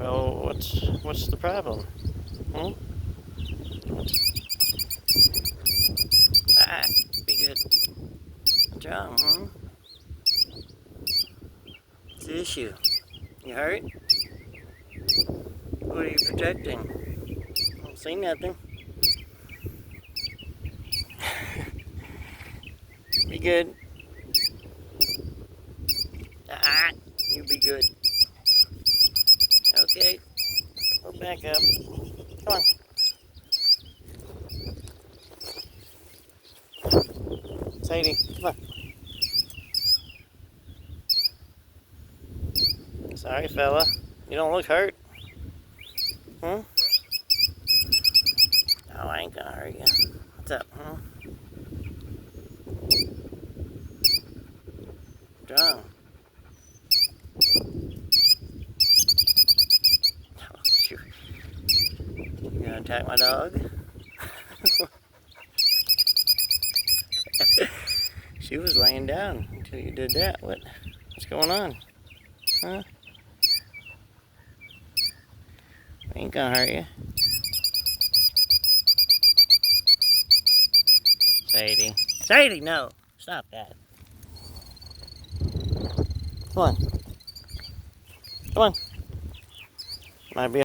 Well, what's the problem? Hmm? Ah, be good. What's wrong, hmm? What's the issue? You hurt? What are you protecting? I don't see nothing. Be good. Ah, you be good. Okay, we'll back up. Come on. Sadie, come on. Sorry, fella. You don't look hurt. Hmm? Oh, I ain't gonna hurt you. What's up, huh? What's wrong? Oh, shoot. You gonna attack my dog? She was laying down until you did that. What's going on? Huh? Ain't gonna hurt you. Sadie. Sadie, no! Stop that. Come on. Come on. Might be